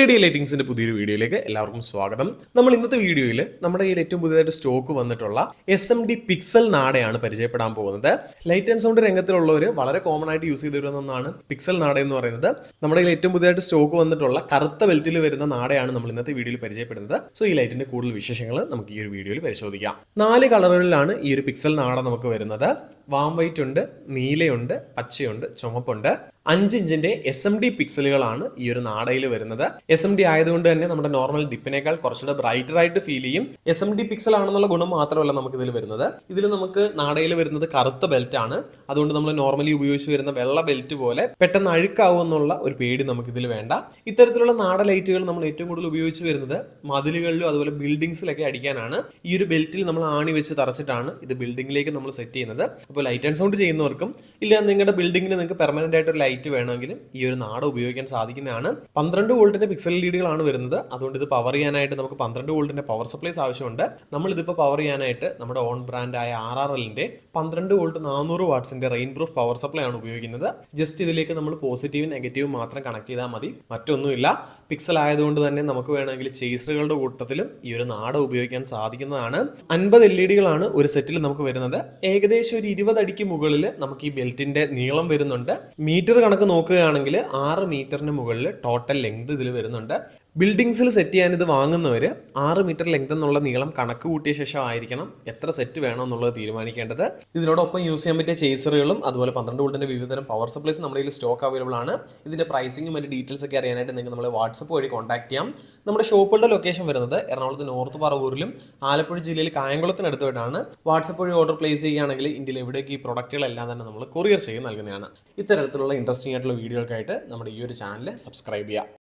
Radio ലൈറ്റിംഗ്സിന്റെ പുതിയൊരു വീഡിയോയിലേക്ക് എല്ലാവർക്കും സ്വാഗതം. നമ്മൾ ഇന്നത്തെ വീഡിയോയിൽ നമ്മുടെ കയ്യിൽ ഏറ്റവും പുതിയതായിട്ട് സ്റ്റോക്ക് വന്നിട്ടുള്ള SMD പിക്സൽ നാടയാണ് പരിചയപ്പെടാൻ പോകുന്നത്. ലൈറ്റ് ആൻഡ് സൗണ്ട് രംഗത്തിലുള്ളവർ വളരെ കോമൺ ആയിട്ട് യൂസ് ചെയ്ത് വരുന്ന ഒന്നാണ് പിക്സൽ നാട എന്ന് പറയുന്നത്. നമ്മുടെ കയ്യിൽ ഏറ്റവും പുതിയതായിട്ട് സ്റ്റോക്ക് വന്നിട്ടുള്ള കറുത്ത ബെൽറ്റിൽ വരുന്ന നാടയാണ് നമ്മൾ ഇന്നത്തെ വീഡിയോയിൽ പരിചയപ്പെടുന്നത്. സോ ഈ ലൈറ്റിന്റെ കൂടുതൽ വിശേഷങ്ങൾ നമുക്ക് ഈ ഒരു വീഡിയോയിൽ പരിശോധിക്കാം. 4 കളറുകളിലാണ് ഈ ഒരു പിക്സൽ നാട നമുക്ക് വരുന്നത്. വാം വൈറ്റ് ഉണ്ട്, നീലയുണ്ട്, പച്ചയുണ്ട്, ചുമപ്പുണ്ട്. 5 ഇഞ്ചിന്റെ SMD പിക്സലുകളാണ് ഈ ഒരു നാടയിൽ വരുന്നത്. SMD ആയതുകൊണ്ട് തന്നെ നമ്മുടെ നോർമൽ ഡിപ്പിനേക്കാൾ കുറച്ചുകൂടെ ബ്രൈറ്റർ ആയിട്ട് ഫീൽ ചെയ്യും. SMD പിക്സൽ ആണെന്നുള്ള ഗുണം മാത്രമല്ല നമുക്ക് ഇതിൽ വരുന്നത്. ഇതിൽ നമുക്ക് നാടയിൽ വരുന്നത് കറുത്ത ബെൽറ്റ് ആണ്. അതുകൊണ്ട് നമ്മൾ നോർമലി ഉപയോഗിച്ച് വരുന്ന വെള്ള ബെൽറ്റ് പോലെ പെട്ടെന്ന് അഴുക്കാവും എന്നുള്ള ഒരു പേടി നമുക്ക് ഇതിൽ വേണ്ട. ഇത്തരത്തിലുള്ള നാട ലൈറ്റുകൾ നമ്മൾ ഏറ്റവും കൂടുതൽ ഉപയോഗിച്ച് വരുന്നത് മതിലുകളിലും അതുപോലെ ബിൽഡിങ്സിലൊക്കെ അടിക്കാനാണ്. ഈ ഒരു ബെൽറ്റിൽ നമ്മൾ ആണി വെച്ച് തറച്ചിട്ടാണ് ഇത് ബിൽഡിംഗിലേക്ക് നമ്മൾ സെറ്റ് ചെയ്യുന്നത്. അപ്പോൾ ലൈറ്റ് ആൻഡ് സൗണ്ട് ചെയ്യുന്നവർക്കും ഇല്ല നിങ്ങളുടെ ബിൽഡിങ്ങിന് നിങ്ങൾക്ക് പെർമനന്റ് ആയിട്ട് ഒരു ലൈറ്റ് വേണമെങ്കിലും ഈ ഒരു നാട ഉപയോഗിക്കാൻ സാധിക്കുന്നതാണ്. 12 വോൾട്ടിന്റെ പിക്സൽ ലീഡുകളാണ് വരുന്നത്. അതുകൊണ്ട് ഇത് പവർ ചെയ്യാനായിട്ട് നമുക്ക് 12 വോൾട്ടിന്റെ പവർ സപ്ലൈസ് ആവശ്യമുണ്ട്. നമ്മൾ ഇതിപ്പോൾ പവർ ചെയ്യാനായിട്ട് നമ്മുടെ ഓൺ ബ്രാൻഡായ RRLന്റെ 12 വോൾട്ട് 400 വാട്ട്സിന്റെ റെയിൻ പ്രൂഫ് പവർ സപ്ലൈ ആണ് ഉപയോഗിക്കുന്നത്. ജസ്റ്റ് ഇതിലേക്ക് നമ്മൾ പോസിറ്റീവും നെഗറ്റീവും മാത്രം കണക്ട് ചെയ്താൽ മതി, മറ്റൊന്നുമില്ല. പിക്സൽ ആയതുകൊണ്ട് തന്നെ നമുക്ക് വേണമെങ്കിൽ ചേസറുകളുടെ കൂട്ടത്തിലും ഈ ഒരു നാട ഉപയോഗിക്കാൻ സാധിക്കുന്നതാണ്. 50 LED ഒരു സെറ്റിൽ നമുക്ക് വരുന്നത്. ഏകദേശം ഒരു 20 അടിക്ക് മുകളിൽ നമുക്ക് ഈ ബെൽറ്റിന്റെ നീളം വരുന്നുണ്ട്. മീറ്റർ കണക്ക് നോക്കുകയാണെങ്കിൽ 6 മീറ്ററിന് മുകളിൽ ടോട്ടൽ ലെങ്ത് ഇതിൽ വരുന്നുണ്ട്. ബിൽഡിങ്സിൽ സെറ്റ് ചെയ്യാൻ ഇത് വാങ്ങുന്നവർ 6 മീറ്റർ ലെങ്ത് എന്നുള്ള നീളം കണക്ക് കൂട്ടിയ ശേഷം ആയിരിക്കണം എത്ര സെറ്റ് വേണം എന്നുള്ളത് തീരുമാനിക്കേണ്ടത്. ഇതിനോടൊപ്പം യൂസ് ചെയ്യാൻ പറ്റിയ ചേസറുകളും അതുപോലെ 12 വോൾട്ടിന്റെ വിവിധതരം പവർ സപ്ലൈസ് നമ്മുടെ കയ്യിൽ സ്റ്റോക്ക് അവൈലബിൾ ആണ്. ഇതിന്റെ പ്രൈസിംഗും മറ്റ് ഡീറ്റെയിൽസ് ഒക്കെ അറിയാനായിട്ട് നിങ്ങൾക്ക് നമ്മളെ വാട്സപ്പ് വഴി കോൺടാക്ട് ചെയ്യാം. നമ്മുടെ ഷോപ്പുകളുടെ ലൊക്കേഷൻ വരുന്നത് എറണാകുളത്ത് നോർത്ത് പറവൂരിലും ആലപ്പുഴ ജില്ലയിൽ കായംകുളത്തിനടുത്തായിട്ടാണ്. വാട്സപ്പ് വഴി ഓർഡർ പ്ലേസ് ചെയ്യുകയാണെങ്കിൽ ഇന്ത്യയിൽ എവിടേക്ക് ഈ പ്രൊഡക്റ്റുകളെല്ലാം തന്നെ നമ്മൾ കൊറിയർ ചെയ്ത് നൽകുന്നതാണ്. ഇത്തരത്തിലുള്ള ഇൻട്രസ്റ്റിംഗ് ആയിട്ടുള്ള വീഡിയോകൾക്കായിട്ട് നമ്മുടെ ഈ ഒരു ചാനൽ സബ്സ്ക്രൈബ് ചെയ്യുക.